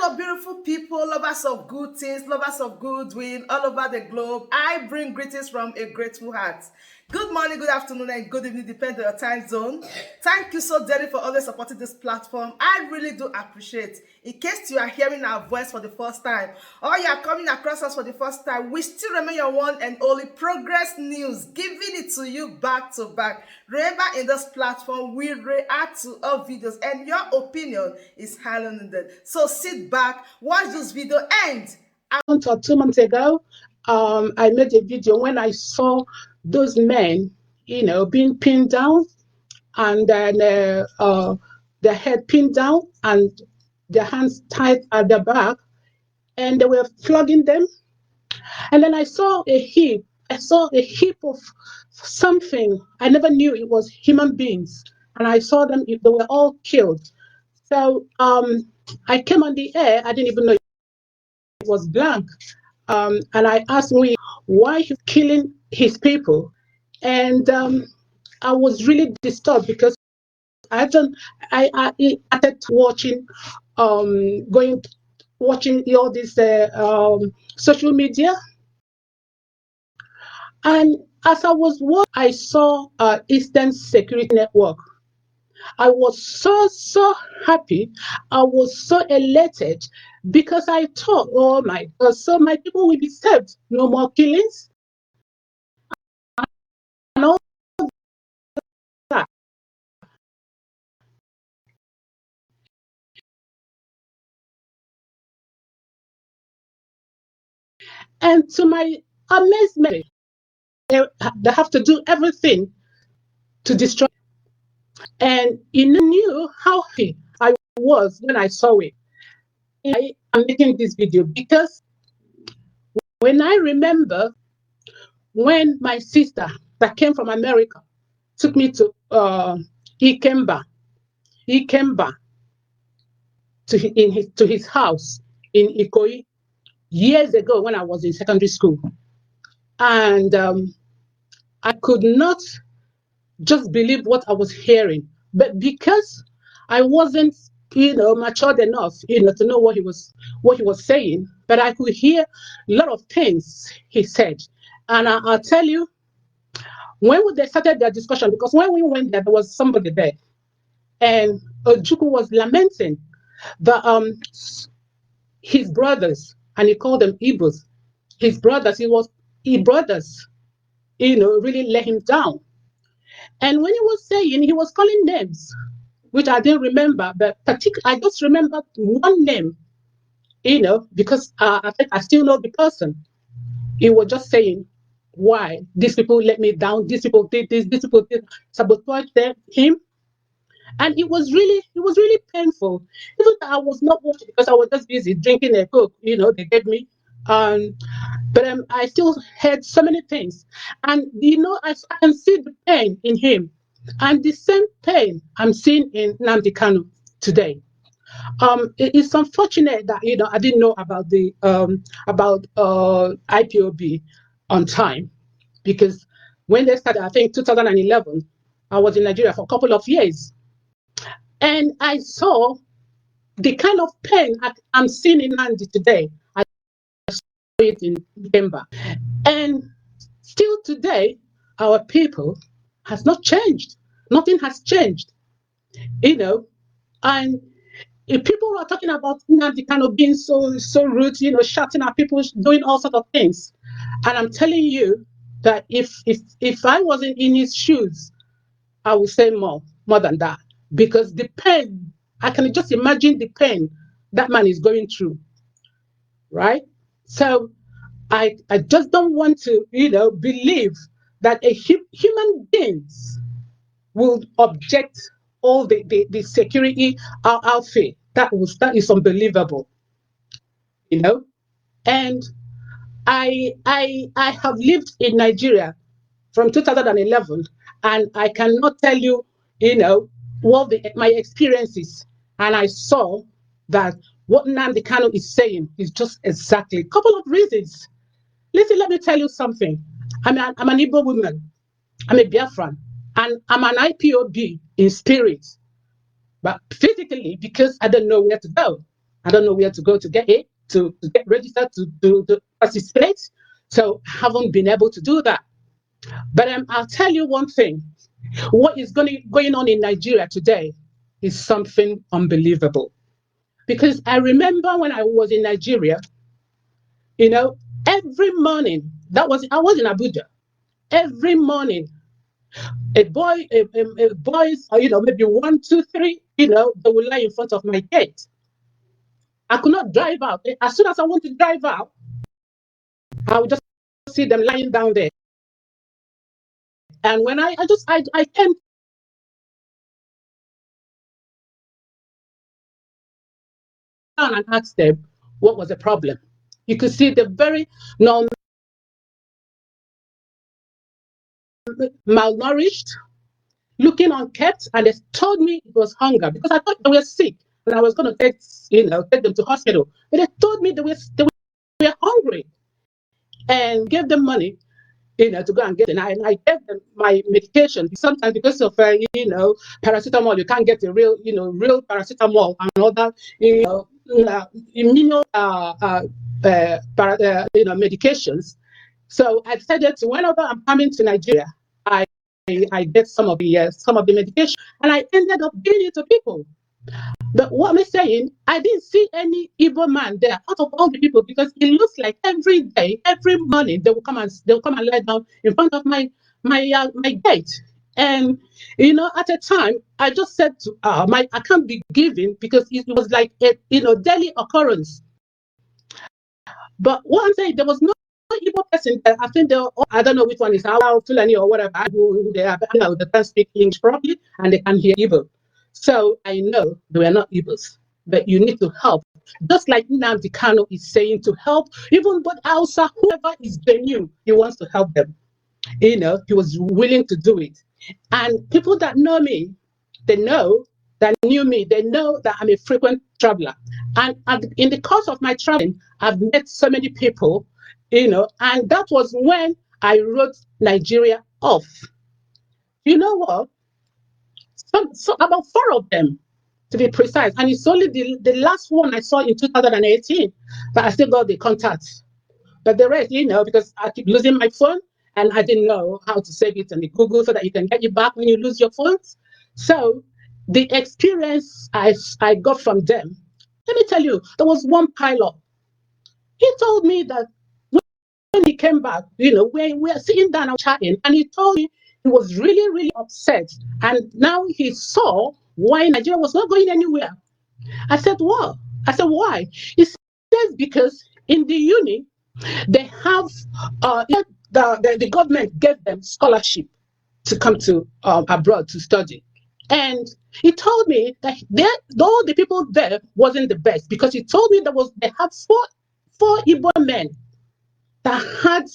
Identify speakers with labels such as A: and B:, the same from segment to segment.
A: Hello, beautiful people, lovers of good things, lovers of goodwill all over the globe. I bring greetings from a grateful heart. Good morning, good afternoon, and good evening, depending on your time zone. Thank you so dearly for always supporting this platform. I really do appreciate. In case you are hearing our voice for the first time, or you are coming across us for the first time, we still remain your one and only Progress News, giving it to you back to back. Remember, in this platform, we react to all videos, and your opinion is highly needed. So sit back, watch this video, and
B: a month or 2 months ago, I made a video when I saw those men, being pinned down, and then their head pinned down and their hands tied at the back, and they were flogging them. And then I saw a heap. I saw a heap of something. I never knew it was human beings, and I saw them. They were all killed. So I came on the air. I didn't even know it was blank. And I asked me why he's killing his people. And I was really disturbed because I started watching watching all this social media. And as I was watching, I saw Eastern Security Network. I was so happy. I was so elated because I thought, oh my God, so my people will be saved. No more killings and all that. And to my amazement, they have to do everything to destroy. And you knew how happy I was when I saw it. I am making this video because when I remember when my sister that came from America took me to Ikemba to his house in Ikoyi years ago when I was in secondary school. And I could not just believe what I was hearing. But because I wasn't, matured enough, to know what he was saying, but I could hear a lot of things he said. And I'll tell you, when they started their discussion, because when we went there was somebody there, and Ojukwu was lamenting his brothers, and he called them Igbos. His brothers, really let him down. And when he was saying, he was calling names, which I didn't remember, but I just remembered one name, because I think I still know the person. He was just saying, why these people let me down, these people did this, these people did sabotage him. And it was really painful. Even though I was not watching because I was just busy drinking a Coke, they gave me. But I still heard so many things. And, I can see the pain in him. And the same pain I'm seeing in Nnamdi Kanu today. It's unfortunate that, I didn't know about the IPOB on time. Because when they started, I think 2011, I was in Nigeria for a couple of years. And I saw the kind of pain I'm seeing in Nnamdi today. I saw it in December. And still today, our people has not changed. Nothing has changed. And if people are talking about Nnamdi Kanu being so rude, shouting at people, doing all sorts of things. And I'm telling you that if I wasn't in his shoes, I would say more than that. Because the pain, I can just imagine the pain that man is going through, right? So I just don't want to, believe that human beings will object all the security outfit. That is unbelievable, And I have lived in Nigeria from 2011, and I cannot tell you, what my experiences, and I saw that what Nnamdi Kanu is saying is just exactly a couple of reasons. Listen, let me tell you something. I'm an Igbo woman. I'm a Biafran, and I'm an IPOB in spirit, but physically because I don't know where to go. I don't know where to go to get it, to get registered to participate. So I haven't been able to do that. But I'll tell you one thing. What is going on in Nigeria today is something unbelievable. Because I remember when I was in Nigeria, every morning, I was in Abuja. Every morning, boys, maybe one, two, three, they will lie in front of my gate. I could not drive out. As soon as I want to drive out, I would just see them lying down there. And when I came down and asked them what was the problem, you could see the very malnourished, looking unkept, and they told me it was hunger because I thought they were sick and I was going to take them to hospital. But they told me they were hungry, and gave them money, to go and get it. And I gave them my medication. Sometimes because of paracetamol, you can't get the real paracetamol and other medications. So I decided to, whenever I'm coming to Nigeria, I get some of the medication, and I ended up giving it to people. But what I'm saying, I didn't see any Igbo man there out of all the people, because it looks like every day, every morning, they will come and lie down in front of my gate. And at a time, I just said to I can't be giving, because it was like a daily occurrence. But what I'm saying, there was no Igbo person there. I think I don't know which one is Fulani or whatever. They can speak English properly and they can hear Igbo. So I know they were not Igbos, but you need to help. Just like Nnamdi Kanu is saying to help, even but Hausa, whoever is genuine, he wants to help them. He was willing to do it. And people that know me, they know that knew me, they know that I'm a frequent traveler. And in the course of my traveling, I've met so many people, and that was when I wrote Nigeria off. You know what? So about 4 of them, to be precise, and it's only the last one I saw in 2018 that I still got the contacts. But the rest, because I keep losing my phone, and I didn't know how to save it in the Google so that you can get it back when you lose your phones. So the experience I got from them, let me tell you, there was one pilot. He told me that when he came back, when we were sitting down and chatting, and he told me he was really, really upset. And now he saw why Nigeria was not going anywhere. I said, what? I said, why? He says, because in the uni, they have, the government gave them scholarship to come to abroad to study. And he told me that all the people there wasn't the best, because he told me they had four Igbo men that had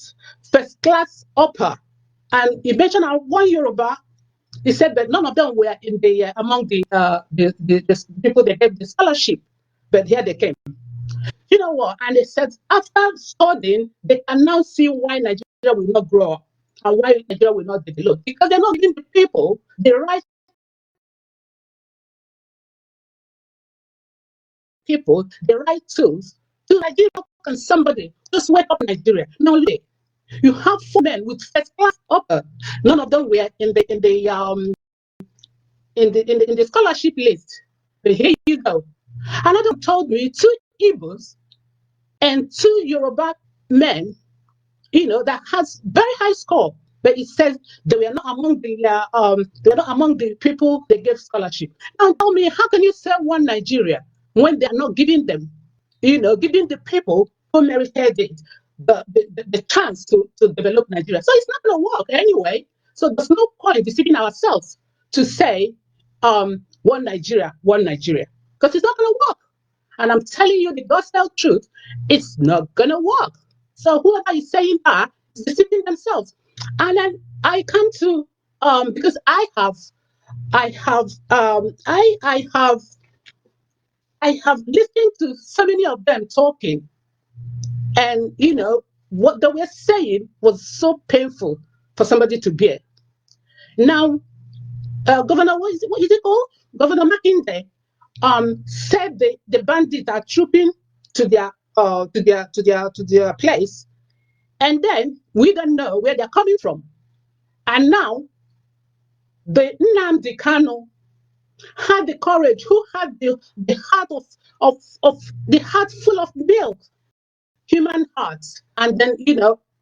B: first class upper. And he mentioned one Yoruba. He said that none of them were in among the people they gave the scholarship, but here they came. You know what? And they said after studying, they can now see why Nigeria will not grow up and why Nigeria will not develop, because they're not giving the people the right tools to Nigeria. Can somebody just wake up Nigeria? No, you have 4 men with first class upper. None of them were in the scholarship list. But here you go. Another told me 2 Igbos and 2 Yoruba men, that has very high score. But it says they were not among the people they gave scholarship. Now tell me, how can you say one Nigeria when they are not giving them, giving the people who merited it the chance to develop Nigeria? So it's not going to work anyway. So there's no point deceiving ourselves to say one Nigeria, because it's not going to work. And I'm telling you the gospel truth, it's not going to work. So whoever is saying that is deceiving themselves. And then I come to because I have listened to so many of them talking, and what they were saying was so painful for somebody to bear. Now, Governor, what is it called? Governor Makinde said the bandits are trooping to their place, and then we don't know where they're coming from. And now the Nnamdi Kanu had the courage, who had the heart of the heart full of milk, human hearts, and then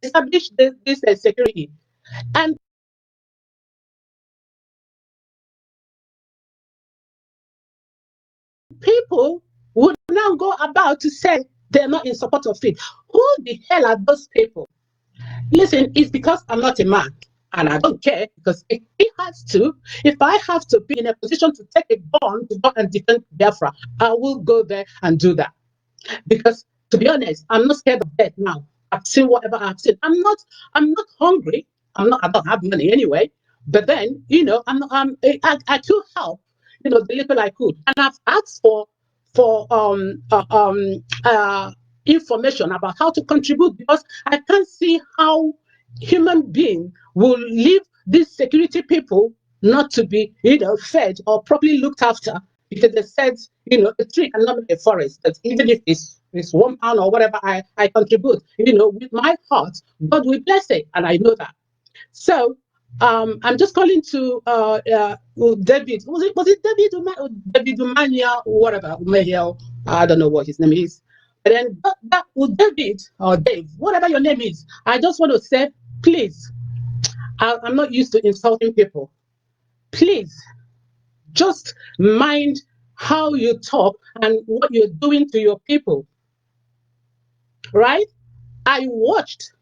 B: establish this security. And people would now go about to say they're not in support of it. Who the hell are those people? Listen, it's because I'm not a man. And I don't care, because if I have to be in a position to take a gun to go and defend Biafra, I will go there and do that. Because to be honest, I'm not scared of death now. I've seen whatever I've seen. I'm not hungry. I don't have money anyway. But then, I could help, the little I could. And I've asked for information about how to contribute, because I can't see how human being will leave these security people not to be, fed or properly looked after, because they said, a tree cannot make a forest. That even if it's £1 or whatever I contribute, with my heart, God will bless it, and I know that. So I'm just calling to David. Was it David Umania or whatever? I don't know what his name is. But then David or Dave, whatever your name is, I just want to say, please, I'm not used to insulting people. Please, just mind how you talk and what you're doing to your people. Right? I watched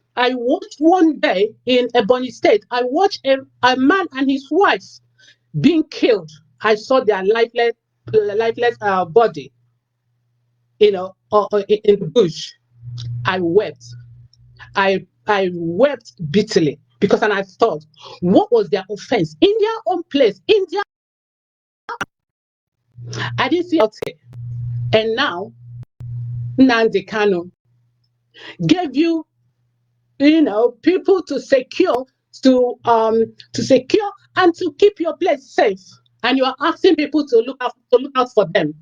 B: one day in Ebonyi State. I watched a man and his wife being killed. I saw their lifeless body, in the bush. I wept. I wept bitterly, because, and I thought, what was their offense in their own place? I didn't see out here. And now Nnamdi Kanu gave you, people to secure and to keep your place safe, and you are asking people to look out for them.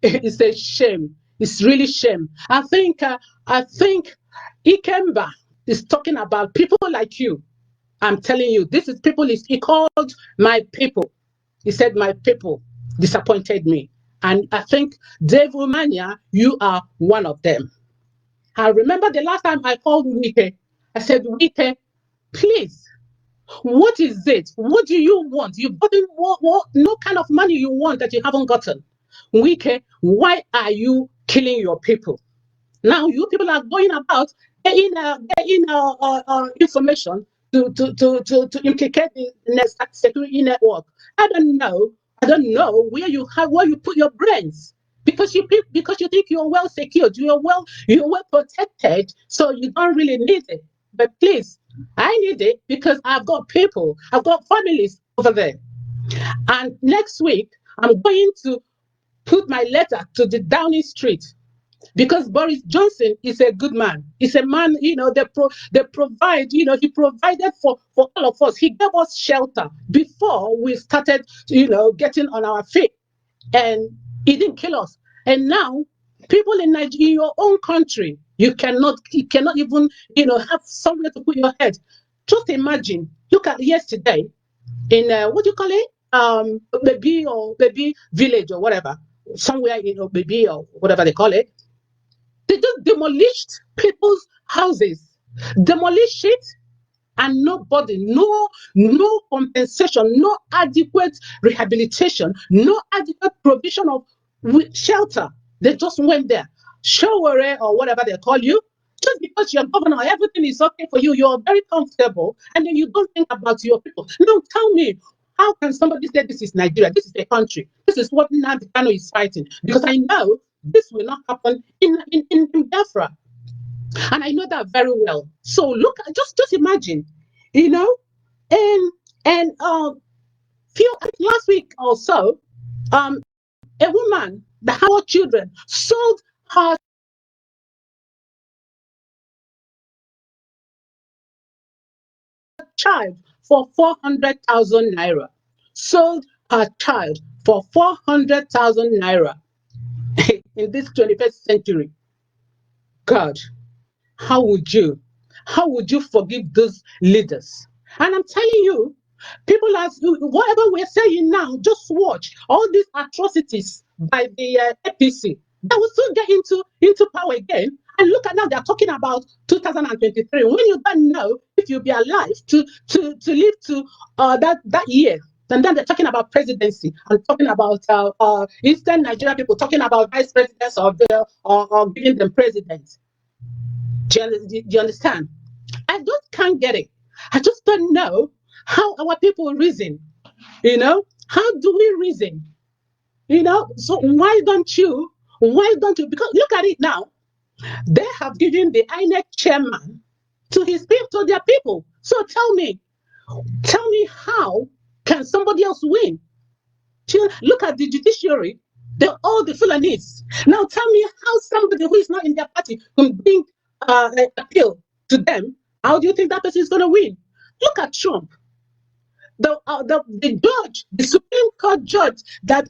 B: It's a shame. It's really shame. I think Ikemba is talking about people like you. I'm telling you, this is people. He called my people. He said my people disappointed me, and I think Dave Umania, you are one of them. I remember the last time I called Wike. I said, Wike, please, what is it? What do you want? You've gotten what no kind of money you want that you haven't gotten. Wike, why are you killing your people? Now you people are going about getting information to implicate the next security network. I don't know where you put your brains, because you think you're well secured, you're well protected, so you don't really need it. But please, I need it, because I've got people, I've got families over there. And next week I'm going to put my letter to the Downing Street, because Boris Johnson is a good man. He's a man, they provide, he provided for all of us. He gave us shelter before we started, getting on our feet, and he didn't kill us. And now, people in Nigeria, in your own country, you cannot even, have somewhere to put your head. Just imagine, look at yesterday in, what do you call it? Baby village or whatever, somewhere, baby or whatever they call it. They just demolished people's houses, demolished it, and nobody, no compensation, no adequate rehabilitation, no adequate provision of shelter. They just went there, Showere or whatever they call you, just because you're governor, everything is okay for you, you're very comfortable, and then you don't think about your people. No, tell me, how can somebody say this is Nigeria, this is a country, this is what Nnamdi Kanu is fighting? Because I know this will not happen in Biafra. And I know that very well. So look, just imagine, and last week or so, a woman that had 4 children sold her child for 400,000 naira. Sold a child for 400,000 naira in this 21st century. God, how would you forgive those leaders? And I'm telling you, people are, whatever we're saying now, just watch all these atrocities by the APC. They will soon get into power again. And look at now, they're talking about 2023. When you don't know if you'll be alive to live to that year. And then they're talking about presidency and talking about Eastern Nigeria people talking about vice presidents or giving them presidents. Do you understand? I just can't get it. I just don't know how our people reason. How do we reason? So why don't you? Because look at it now. They have given the INEC chairman to their people. So tell me how can somebody else win? Look at the judiciary. They're all the Fulanese. Now tell me how somebody who is not in their party can bring an appeal to them. How do you think that person is going to win? Look at Trump. The judge, the Supreme Court judge that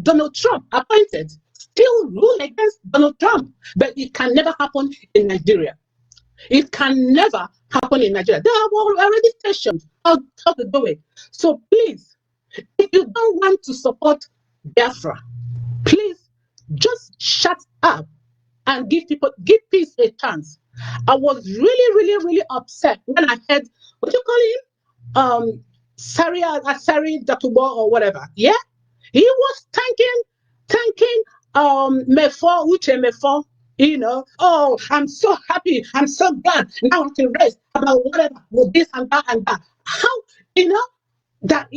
B: Donald Trump appointed, still rule against Donald Trump. But it can never happen in Nigeria. It can never happen in Nigeria. They have already stationed how to do it. So please, if you don't want to support Biafra, please just shut up and give peace a chance. I was really, really, really upset when I heard, what you call him? Sari Datubo or whatever. Yeah? He was thanking Uche Mefo, oh, I'm so happy, I'm so glad. Now I can rest about whatever with this and that and that. How, that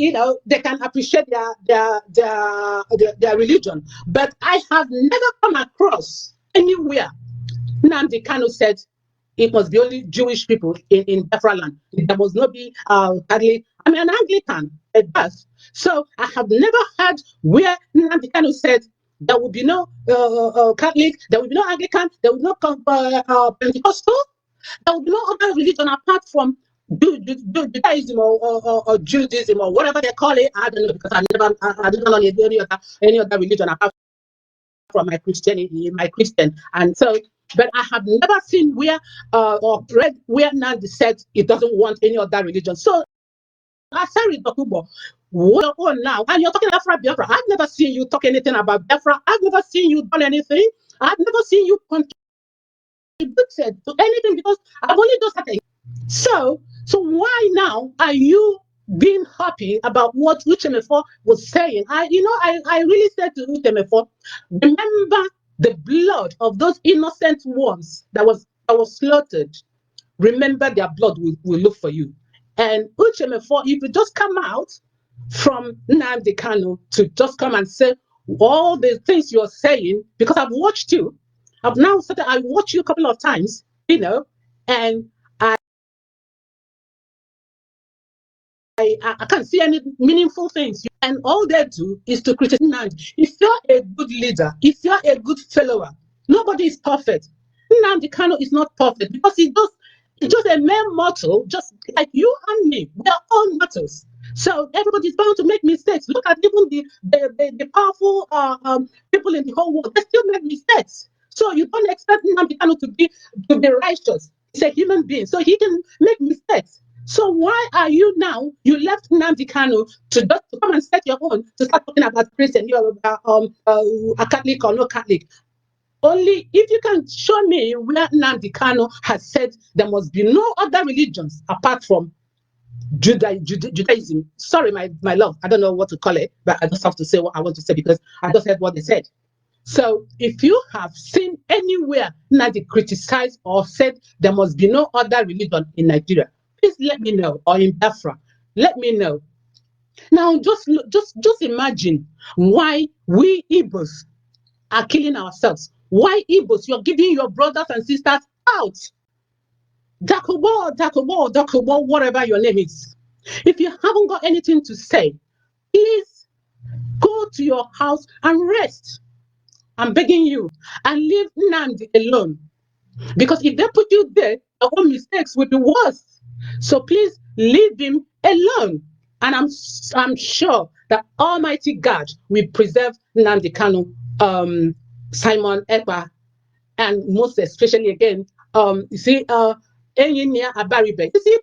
B: they can appreciate their religion. But I have never come across anywhere Nnamdi Kanu said it must be only Jewish people in Biafra land. There must not be Catholic. I'm an Anglican at best. So I have never heard where Nnamdi Kanu said there will be no Catholic, there will be no Anglican, there will be no Pentecostal, there will be no other religion apart from Judaism or Judaism or whatever they call it. I don't know, because I don't know any other religion apart from my Christian. And so, but I have never seen where or read where Nnamdi said it doesn't want any other religion. So I sorry, Dokubo, what on now? And you're talking about Biafra. I've never seen you talk anything about Biafra. I've never seen you done anything. I've never seen you contributed to anything because I've only just started. So why now are you being happy about what Uchemefo was saying? I really said to Uchemefo, remember the blood of those innocent ones that was slaughtered. Remember their blood will look for you. And Uchemefo, if you just come out from Nnamdi Kanu to just come and say all the things you're saying, because I've watched you. I've now said that I watched you a couple of times, and I can't see any meaningful things. And all they do is to criticize Nnamdi. If you're a good leader, if you're a good follower, nobody is perfect. Nnamdi Kanu is not perfect because he's just a mere mortal, just like you and me. We are all mortals. So everybody's bound to make mistakes. Look at even the powerful people in the whole world. They still make mistakes. So you don't expect Nnamdi Kanu to be righteous. He's a human being, so he can make mistakes. So why are you now? You left Nnamdi Kanu to come and set your own to start talking about Christian, you're a Catholic or no Catholic. Only if you can show me where Nnamdi Kanu has said there must be no other religions apart from Judaism. Sorry, my love, I don't know what to call it, but I just have to say what I want to say because I just heard what they said. So if you have seen anywhere Nnamdi criticized or said there must be no other religion in Nigeria, please let me know, or in Biafra, let me know. Now, just imagine why we Igbos are killing ourselves. Why Igbos, you're giving your brothers and sisters out. Dakubo, whatever your name is. If you haven't got anything to say, please go to your house and rest. I'm begging you, and leave Nnamdi alone. Because if they put you there, your own mistakes will be worse. So please leave him alone. And I'm sure that Almighty God will preserve Nnamdi Kanu, Simon Ekpa, and most especially again, you see, Engineer Abaribe. You see,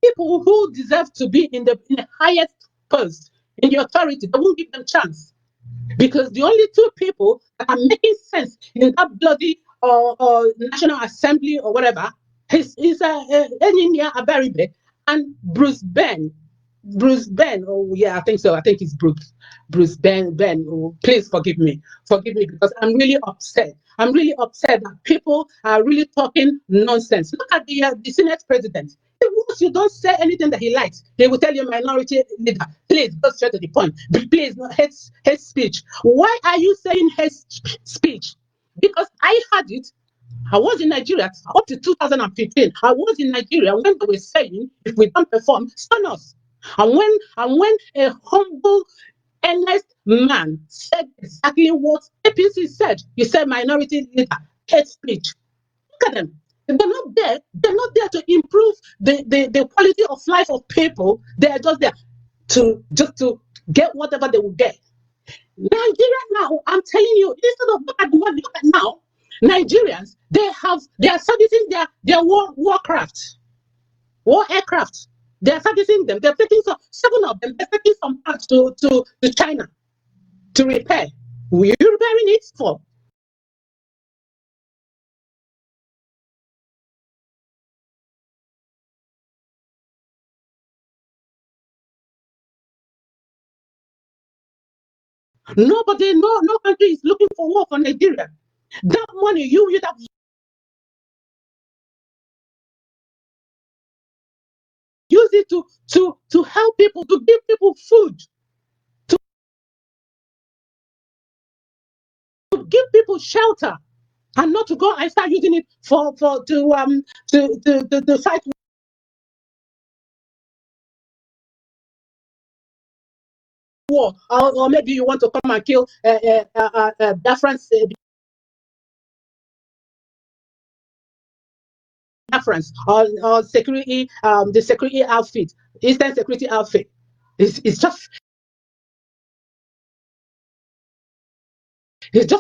B: people who deserve to be in the highest post in the authority, they won't give them chance. Because the only two people that are making sense in that bloody National Assembly or whatever is Engineer Abaribe and Bruce Ben. Bruce Ben. Oh yeah, I think so. I think it's Bruce. Bruce Ben. Ben. Oh, please forgive me. Forgive me because I'm really upset. I'm really upset that people are really talking nonsense. Look at the Senate president. Once you don't say anything that he likes, he will tell you, minority leader, please go straight to the point. Please, no hate speech. Why are you saying hate speech? Because I had it. I was in Nigeria up to 2015. I was in Nigeria when they were saying, if we don't perform, stun us. And when a humble, earnest man said exactly what APC said, he said minority leader, hate speech. Look at them. They're not there. They're not there to improve the quality of life of people. They're just there to get whatever they will get. Nigeria now, I'm telling you, instead of look at what look at now, Nigerians, they are servicing their war aircraft. They are servicing them. They're taking seven of them. They're taking some parts to China to repair. Who are you repairing it for? Nobody, no country is looking for war for Nigeria. That money you have used it to help people, to give people food, to give people shelter, and not to go and start using it to fight war, or maybe you want to come and kill Biafrans or security, the security outfit, Eastern security outfit. It's just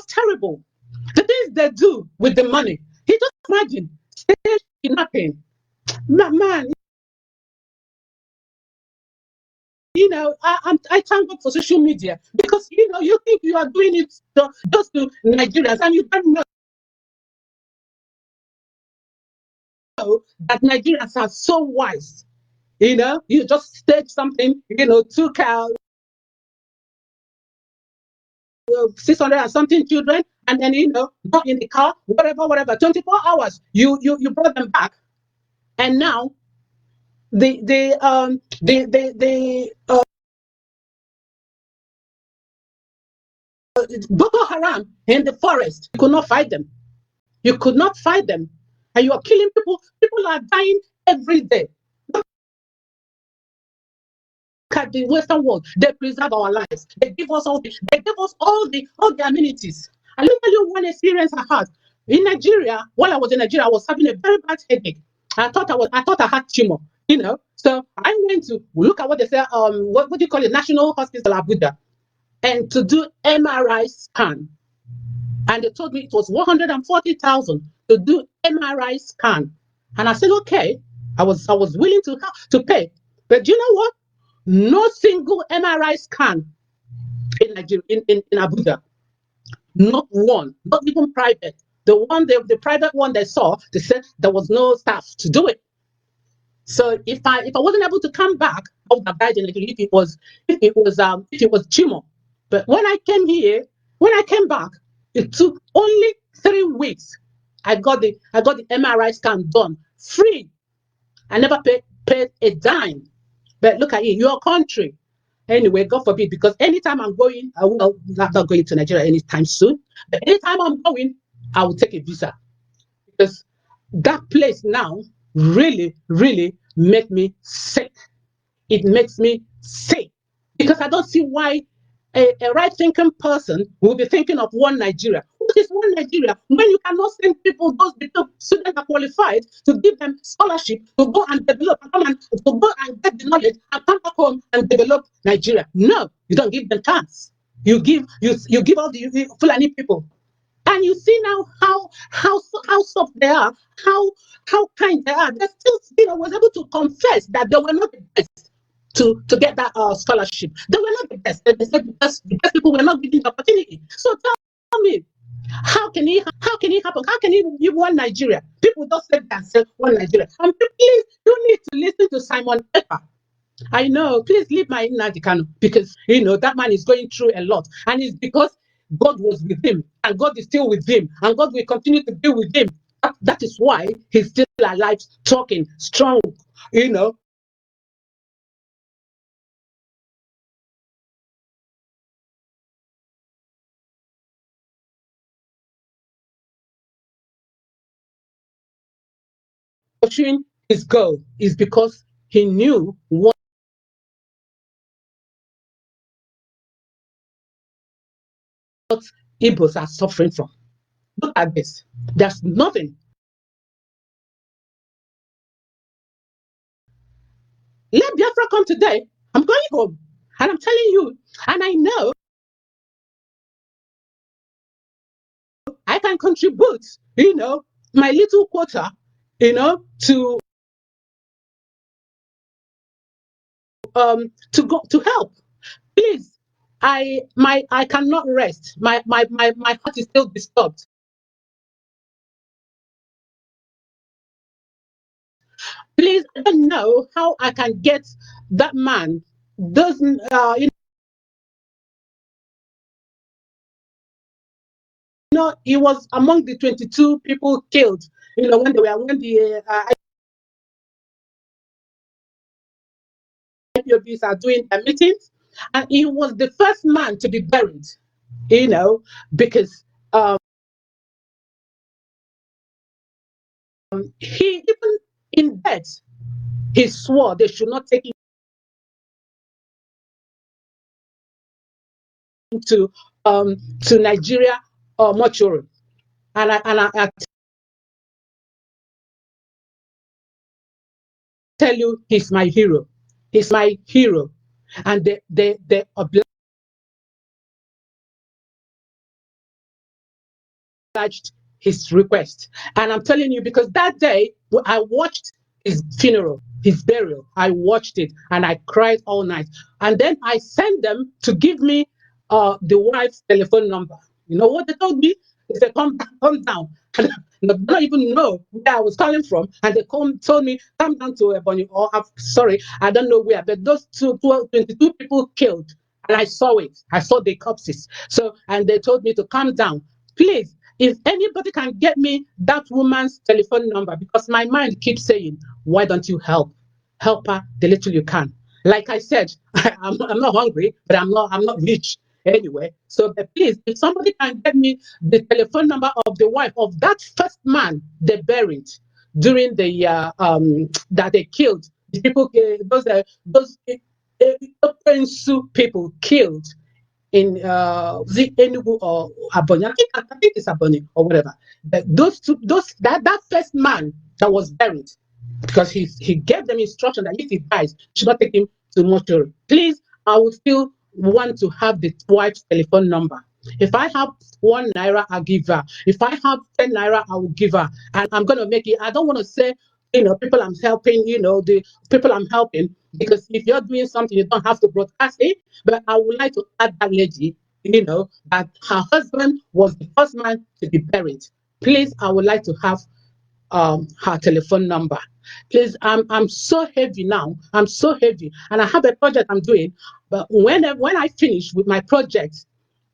B: terrible. The things they do with the money. You just imagine stage kidnapping. Man, I thank God for social media because you think you are doing it just to Nigerians and you don't know that Nigerians are so wise. You just stage something, took 600 and something children, and then not in the car, whatever. 24 hours, you brought them back, and now the Boko Haram in the forest, you could not fight them. You could not fight them, and you are killing people. People are dying every day. Look at the Western world. They preserve our lives. They give us all the amenities. And let me tell you one experience I had in Nigeria. While I was in Nigeria, I was having a very bad headache. I thought I had tumor. So I went to look at what they say. What do you call it? National Hospital Abuja, and to do MRI scan. And they told me it was 140,000 to do MRI scan. And I said, okay, I was willing to pay. But you know what? No single MRI scan in Nigeria, in Abuja. Not one, not even private. The private one they saw, they said there was no staff to do it. So if I wasn't able to come back, I would have died in Nigeria if it was tumor. But when I came back, it took only 3 weeks. I got the MRI scan done free. I never paid a dime. But look at it, your country. Anyway, God forbid, because anytime I'm going, I'm not going to Nigeria anytime soon. But anytime I'm going, I will take a visa. Because that place now really, really make me sick. It makes me sick. Because I don't see why a right-thinking person will be thinking of one Nigeria. Who is one Nigeria when you cannot send people, those students are qualified, to give them scholarship to go and develop, to go and get the knowledge and come back home and develop Nigeria? No, you don't give them chance. You give all the Fulani people. And you see now how soft they are, how kind they are. They still, was able to confess that they were not the best to get that scholarship. They were not the best. They said the best people were not given the opportunity. So tell me, how can it happen? How can you want Nigeria? People don't say that, say one Nigeria. And please, you need to listen to Simon Ekpa. I know, please leave my Nnamdi Kanu, because that man is going through a lot, and it's because God was with him, and God is still with him, and God will continue to be with him. That is why he's still alive, talking strong, pursuing his goal is because he knew what Igbos are suffering from. Look at this. There's nothing. Let Biafra come today. I'm going home. And I'm telling you, and I know I can contribute, my little quota, to to help. Please, I cannot rest. My heart is still disturbed. Please, I don't know how I can get that man. Doesn't he was among the 22 people killed. When the IPOBs are doing their meetings, and he was the first man to be buried. Because he, even in death, he swore they should not take him to Nigeria or mortuary. And I tell you, he's my hero. He's my hero. And they obliged his request. And I'm telling you, because that day I watched his funeral, his burial. I watched it and I cried all night. And then I sent them to give me the wife's telephone number. You know what they told me? They said, come down. And I don't even know where I was calling from. And they told me, come down to Ebony, or sorry, I don't know where, but those 22 people killed. And I saw it. I saw the corpses. So, and they told me to come down. Please, if anybody can get me that woman's telephone number, because my mind keeps saying, why don't you help? Help her the little you can. Like I said, I'm not hungry, but I'm not rich anyway. So please, if somebody can get me the telephone number of the wife of that first man they buried during the that they killed, the people, those people killed in the Enugu or Aboni. I think it's Aboni or whatever. But that first man that was buried, because he gave them instruction that if he dies, should not take him to mortuary. Please, I would still want to have the wife's telephone number. If I have 1 naira, I'll give her. If I have 10 naira, I will give her. And I'm going to make it. I don't want to say, people I'm helping, the people I'm helping, because if you're doing something, you don't have to broadcast it. But I would like to add that lady, that her husband was the first man to be buried. Please, I would like to have her telephone number. Please, I'm so heavy now. I'm so heavy, and I have a project I'm doing. But when I finish with my project,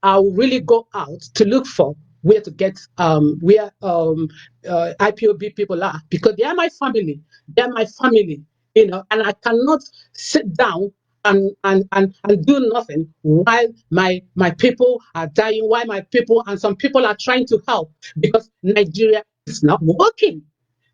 B: I'll really go out to look for where to get where IPOB people are, because they are my family. They are my family, and I cannot sit down and do nothing while my people are dying, while my people and some people are trying to help, because Nigeria is not working.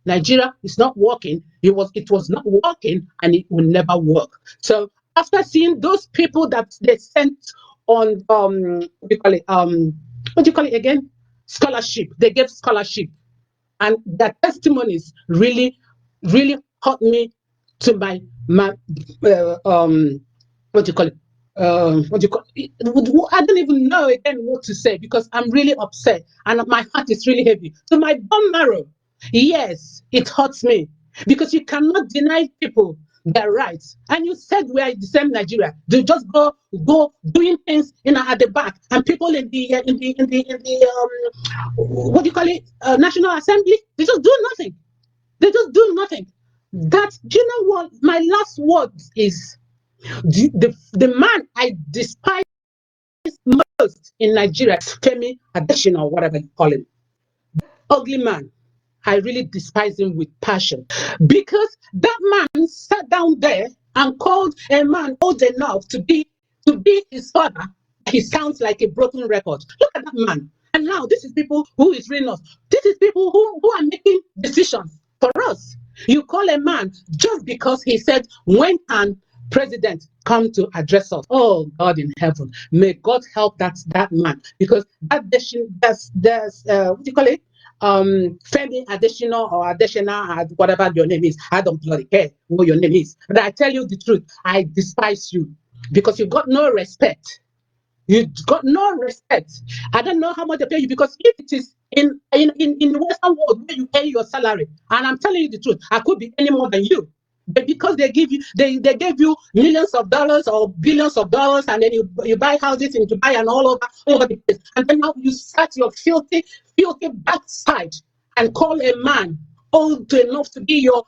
B: Nigeria is not working. It was not working, and it will never work. So after seeing those people that they sent on what do you call it again? scholarship. They gave scholarship, and their testimonies really, really hurt me to my what do you call it? What do you call it? I don't even know again what to say because I'm really upset and my heart is really heavy. So my bone marrow, yes, it hurts me because you cannot deny people their rights. And you said we are in the same Nigeria. They just go doing things at the back, and people in the what do you call it? National Assembly, they just do nothing. They just do nothing. That, do you know what? My last word is the man I despise most in Nigeria is Femi Adesina, or whatever you call him. Ugly man. I really despise him with passion because that man sat down there and called a man old enough to be his father. He sounds like a broken record. Look at that man. And now this is people who is reading us. This is people who are making decisions for us. You call a man just because he said, when can president come to address us? Oh God in heaven, may God help that man, because that's what do you call it? Femi additional or additional, whatever your name is. I don't bloody care what your name is. But I tell you the truth, I despise you because you got no respect. You got no respect. I don't know how much they pay you, because if it is in the Western world where you pay your salary, and I'm telling you the truth, I could be any more than you. But because they give you, they gave you millions of dollars or billions of dollars, and then you buy houses in Dubai and all over the place, and then now you start your filthy backside and call a man old enough to be your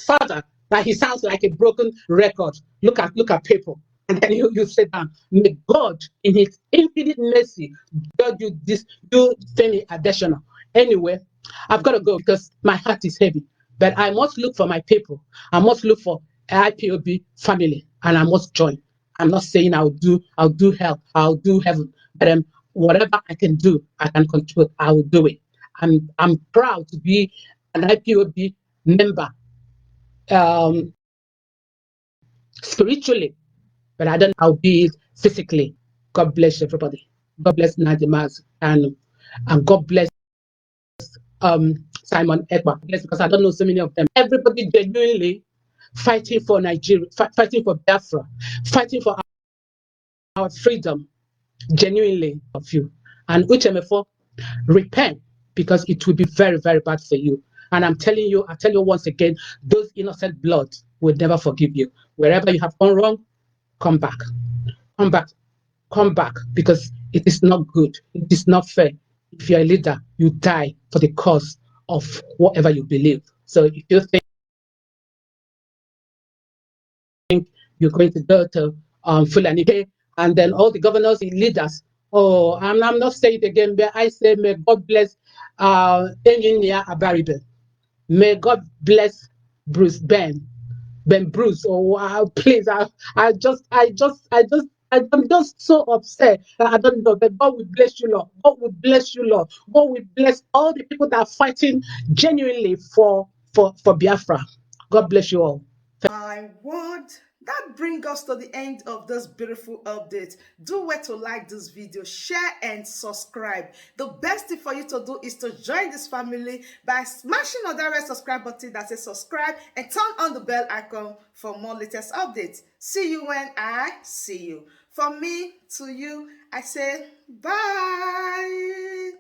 B: father, that he sounds like a broken record. Look at people. And then you sit down. May God, in His infinite mercy, judge you do Femi additional. Anyway, I've got to go because my heart is heavy. But I must look for my people. I must look for IPOB family, and I must join. I'm not saying I'll do hell, I'll do heaven, but whatever I can do, I can control. I will do it. I'm proud to be an IPOB member, um, spiritually, but I don't know how be it physically. God bless everybody. God bless Nadimaz, and God bless Simon Ekpa. Bless, because I don't know so many of them. Everybody genuinely fighting for Nigeria, fighting for Biafra, fighting for our freedom, genuinely of you. And Uchemefo, repent, because it will be very, very bad for you. And I tell you once again, those innocent blood will never forgive you. Wherever you have gone wrong, come back. Come back. Come back, because it is not good. It is not fair. If you're a leader, you die for the cause of whatever you believe. So if you think you're going to go to Fulani, and then all the governors and leaders, oh, I'm not saying it again, but I say, may God bless Engineer Abaribe. May God bless Ben Bruce. Oh wow, please, I'm just so upset. I don't know, but God will bless you, Lord. God will bless you, Lord. God will bless all the people that are fighting genuinely for Biafra. God bless you all.
A: My word, that brings us to the end of this beautiful update. Do where to like this video, share and subscribe. The best thing for you to do is to join this family by smashing on that red subscribe button that says subscribe, and turn on the bell icon for more latest updates. See you when I see you. From me to you, I say bye.